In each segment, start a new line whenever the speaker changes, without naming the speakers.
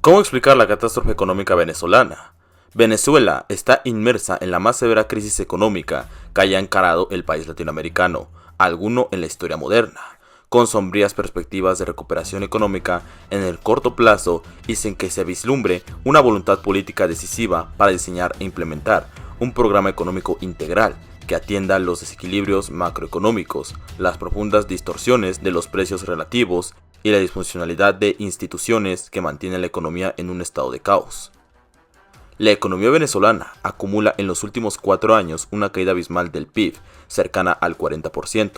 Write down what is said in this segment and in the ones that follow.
¿Cómo explicar la catástrofe económica venezolana? Venezuela está inmersa en la más severa crisis económica que haya encarado el país latinoamericano, alguno en la historia moderna, con sombrías perspectivas de recuperación económica en el corto plazo y sin que se vislumbre una voluntad política decisiva para diseñar e implementar un programa económico integral que atienda los desequilibrios macroeconómicos, las profundas distorsiones de los precios relativos y la disfuncionalidad de instituciones que mantienen la economía en un estado de caos. La economía venezolana acumula en los últimos 4 años una caída abismal del PIB, cercana al 40%,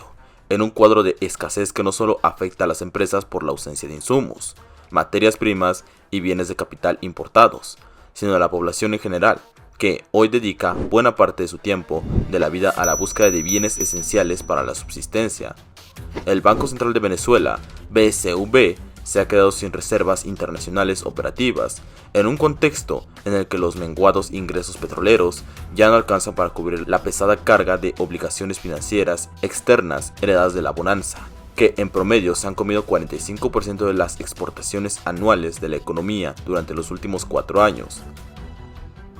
en un cuadro de escasez que no solo afecta a las empresas por la ausencia de insumos, materias primas y bienes de capital importados, sino a la población en general, que hoy dedica buena parte de su tiempo de la vida a la búsqueda de bienes esenciales para la subsistencia. El Banco Central de Venezuela, BCV, se ha quedado sin reservas internacionales operativas, en un contexto en el que los menguados ingresos petroleros ya no alcanzan para cubrir la pesada carga de obligaciones financieras externas heredadas de la bonanza, que en promedio se han comido 45% de las exportaciones anuales de la economía durante los últimos 4 años.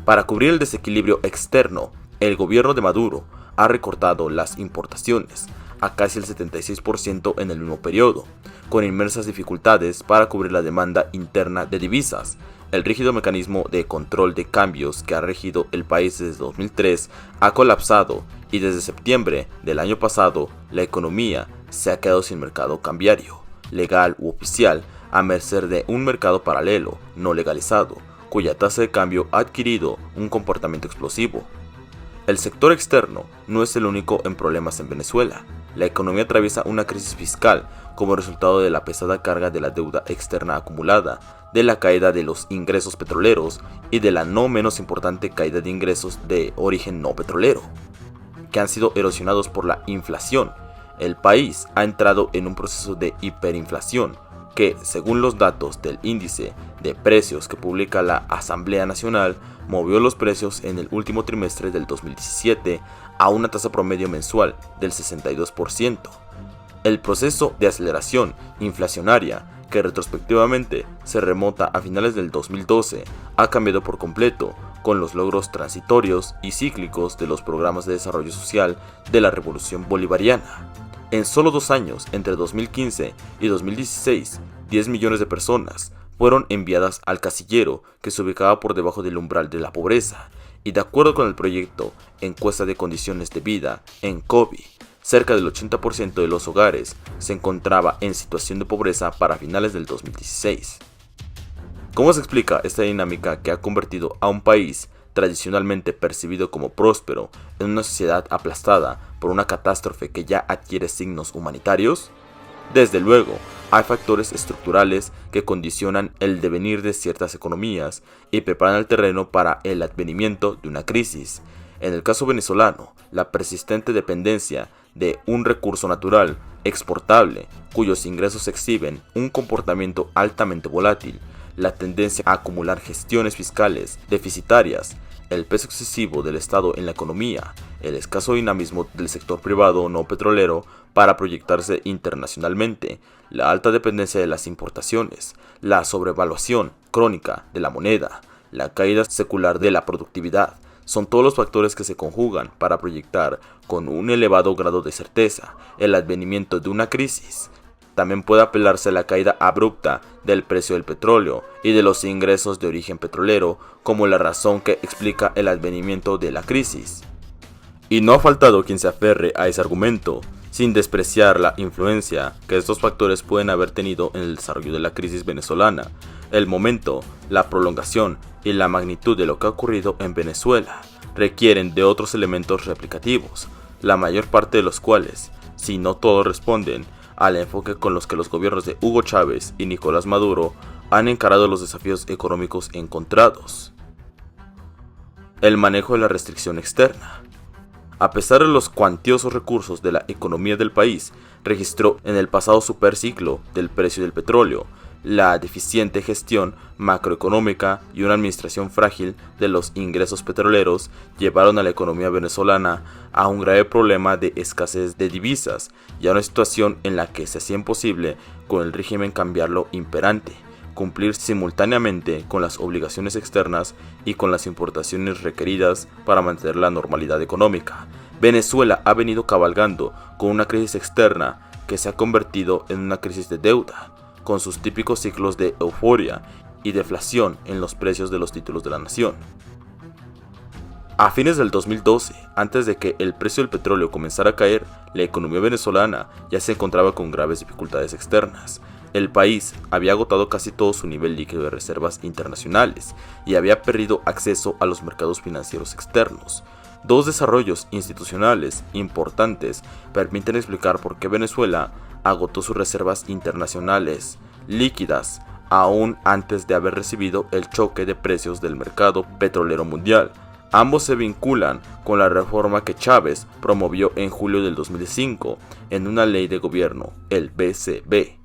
Para cubrir el desequilibrio externo, el gobierno de Maduro ha recortado las importaciones a casi el 76% en el mismo periodo, con inmensas dificultades para cubrir la demanda interna de divisas. El rígido mecanismo de control de cambios que ha regido el país desde 2003 ha colapsado y desde septiembre del año pasado la economía se ha quedado sin mercado cambiario, legal u oficial, a merced de un mercado paralelo, no legalizado, cuya tasa de cambio ha adquirido un comportamiento explosivo. El sector externo no es el único en problemas en Venezuela. La economía atraviesa una crisis fiscal como resultado de la pesada carga de la deuda externa acumulada, de la caída de los ingresos petroleros y de la no menos importante caída de ingresos de origen no petrolero, que han sido erosionados por la inflación. El país ha entrado en un proceso de hiperinflación que, según los datos del índice de precios que publica la Asamblea Nacional, movió los precios en el último trimestre del 2017 a una tasa promedio mensual del 62%. El proceso de aceleración inflacionaria, que retrospectivamente se remota a finales del 2012, ha cambiado por completo con los logros transitorios y cíclicos de los programas de desarrollo social de la Revolución Bolivariana. En solo 2 años, entre 2015 y 2016, 10 millones de personas fueron enviadas al casillero que se ubicaba por debajo del umbral de la pobreza, y de acuerdo con el proyecto Encuesta de Condiciones de Vida, ENCOVI, cerca del 80% de los hogares se encontraba en situación de pobreza para finales del 2016. ¿Cómo se explica esta dinámica que ha convertido a un país tradicionalmente percibido como próspero en una sociedad aplastada por una catástrofe que ya adquiere signos humanitarios? Desde luego, hay factores estructurales que condicionan el devenir de ciertas economías y preparan el terreno para el advenimiento de una crisis. En el caso venezolano, la persistente dependencia de un recurso natural exportable, cuyos ingresos exhiben un comportamiento altamente volátil, la tendencia a acumular gestiones fiscales deficitarias, el peso excesivo del Estado en la economía, el escaso dinamismo del sector privado no petrolero para proyectarse internacionalmente, la alta dependencia de las importaciones, la sobrevaluación crónica de la moneda, la caída secular de la productividad, son todos los factores que se conjugan para proyectar con un elevado grado de certeza el advenimiento de una crisis. También puede apelarse a la caída abrupta del precio del petróleo y de los ingresos de origen petrolero como la razón que explica el advenimiento de la crisis. Y no ha faltado quien se aferre a ese argumento, sin despreciar la influencia que estos factores pueden haber tenido en el desarrollo de la crisis venezolana, el momento, la prolongación y la magnitud de lo que ha ocurrido en Venezuela requieren de otros elementos replicativos, la mayor parte de los cuales, si no todos, responden al enfoque con los que los gobiernos de Hugo Chávez y Nicolás Maduro han encarado los desafíos económicos encontrados. El manejo de la restricción externa. A pesar de los cuantiosos recursos de la economía del país, registró en el pasado superciclo del precio del petróleo, la deficiente gestión macroeconómica y una administración frágil de los ingresos petroleros llevaron a la economía venezolana a un grave problema de escasez de divisas y a una situación en la que se hacía imposible con el régimen cambiario imperante, cumplir simultáneamente con las obligaciones externas y con las importaciones requeridas para mantener la normalidad económica. Venezuela ha venido cabalgando con una crisis externa que se ha convertido en una crisis de deuda, con sus típicos ciclos de euforia y deflación en los precios de los títulos de la nación. A fines del 2012, antes de que el precio del petróleo comenzara a caer, la economía venezolana ya se encontraba con graves dificultades externas. El país había agotado casi todo su nivel líquido de reservas internacionales y había perdido acceso a los mercados financieros externos. Dos desarrollos institucionales importantes permiten explicar por qué Venezuela agotó sus reservas internacionales líquidas aún antes de haber recibido el choque de precios del mercado petrolero mundial. Ambos se vinculan con la reforma que Chávez promovió en julio del 2005 en una ley de gobierno, el BCB.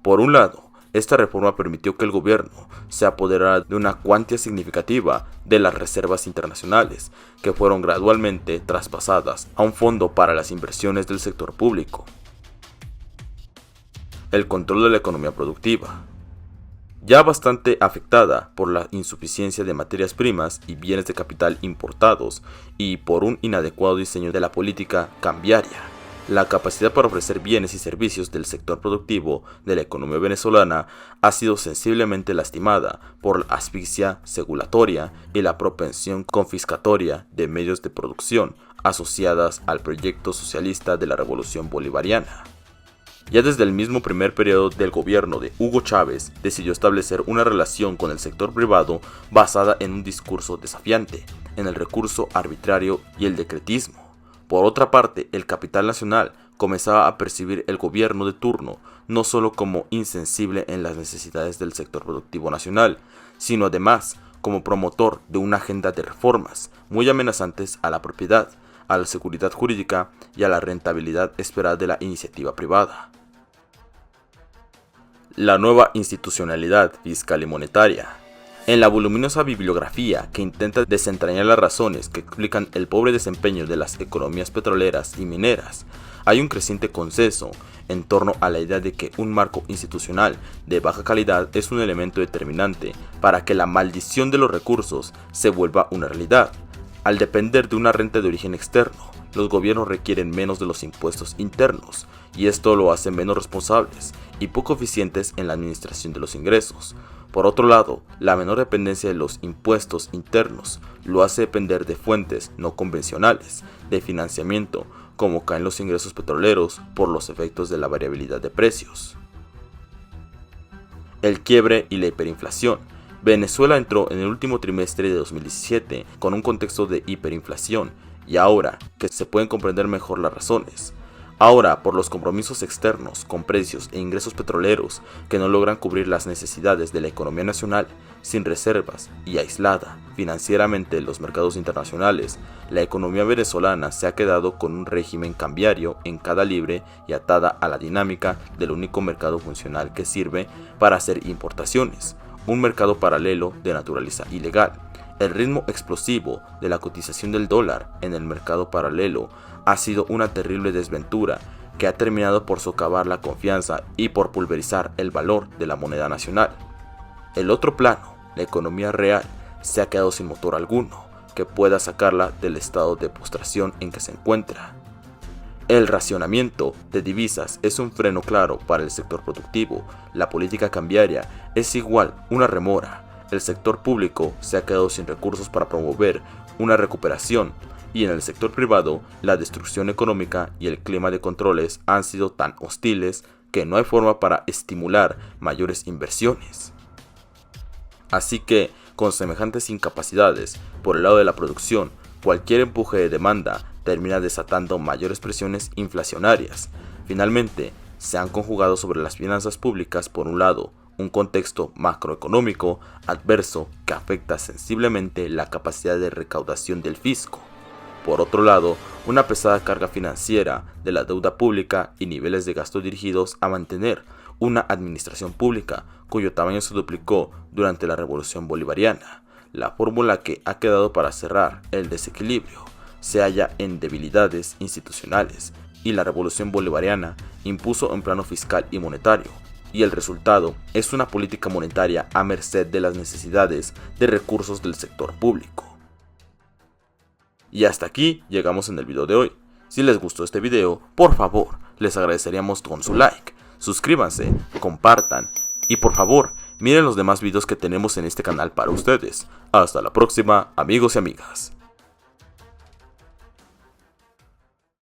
Por un lado, esta reforma permitió que el gobierno se apoderara de una cuantía significativa de las reservas internacionales, que fueron gradualmente traspasadas a un fondo para las inversiones del sector público. El control de la economía productiva. Ya bastante afectada por la insuficiencia de materias primas y bienes de capital importados y por un inadecuado diseño de la política cambiaria, la capacidad para ofrecer bienes y servicios del sector productivo de la economía venezolana ha sido sensiblemente lastimada por la asfixia regulatoria y la propensión confiscatoria de medios de producción asociadas al proyecto socialista de la Revolución Bolivariana. Ya desde el mismo primer periodo del gobierno de Hugo Chávez decidió establecer una relación con el sector privado basada en un discurso desafiante, en el recurso arbitrario y el decretismo. Por otra parte, el capital nacional comenzaba a percibir el gobierno de turno no solo como insensible en las necesidades del sector productivo nacional, sino además como promotor de una agenda de reformas muy amenazantes a la propiedad, a la seguridad jurídica y a la rentabilidad esperada de la iniciativa privada. La nueva institucionalidad fiscal y monetaria. En la voluminosa bibliografía que intenta desentrañar las razones que explican el pobre desempeño de las economías petroleras y mineras, hay un creciente consenso en torno a la idea de que un marco institucional de baja calidad es un elemento determinante para que la maldición de los recursos se vuelva una realidad. Al depender de una renta de origen externo, los gobiernos requieren menos de los impuestos internos, y esto lo hace menos responsables y poco eficientes en la administración de los ingresos. Por otro lado, la menor dependencia de los impuestos internos lo hace depender de fuentes no convencionales de financiamiento, como caen los ingresos petroleros por los efectos de la variabilidad de precios. El quiebre y la hiperinflación. Venezuela entró en el último trimestre de 2017 con un contexto de hiperinflación, y ahora que se pueden comprender mejor las razones. Ahora, por los compromisos externos con precios e ingresos petroleros que no logran cubrir las necesidades de la economía nacional, sin reservas y aislada financieramente de los mercados internacionales, la economía venezolana se ha quedado con un régimen cambiario en cada libre y atada a la dinámica del único mercado funcional que sirve para hacer importaciones, un mercado paralelo de naturaleza ilegal. El ritmo explosivo de la cotización del dólar en el mercado paralelo ha sido una terrible desventura que ha terminado por socavar la confianza y por pulverizar el valor de la moneda nacional. El otro plano, la economía real, se ha quedado sin motor alguno que pueda sacarla del estado de postración en que se encuentra. El racionamiento de divisas es un freno claro para el sector productivo. La política cambiaria es igual una remora. El sector público se ha quedado sin recursos para promover una recuperación, y en el sector privado la destrucción económica y el clima de controles han sido tan hostiles que no hay forma para estimular mayores inversiones. Así que, con semejantes incapacidades por el lado de la producción, cualquier empuje de demanda termina desatando mayores presiones inflacionarias. Finalmente, se han conjugado sobre las finanzas públicas por un lado, un contexto macroeconómico adverso que afecta sensiblemente la capacidad de recaudación del fisco. Por otro lado, una pesada carga financiera de la deuda pública y niveles de gasto dirigidos a mantener una administración pública cuyo tamaño se duplicó durante la Revolución Bolivariana. La fórmula que ha quedado para cerrar el desequilibrio se halla en debilidades institucionales, y la Revolución Bolivariana impuso en plano fiscal y monetario y el resultado es una política monetaria a merced de las necesidades de recursos del sector público. Y hasta aquí llegamos en el video de hoy. Si les gustó este video, por favor, les agradeceríamos con su like, suscríbanse, compartan y por favor, miren los demás videos que tenemos en este canal para ustedes. Hasta la próxima, amigos y amigas.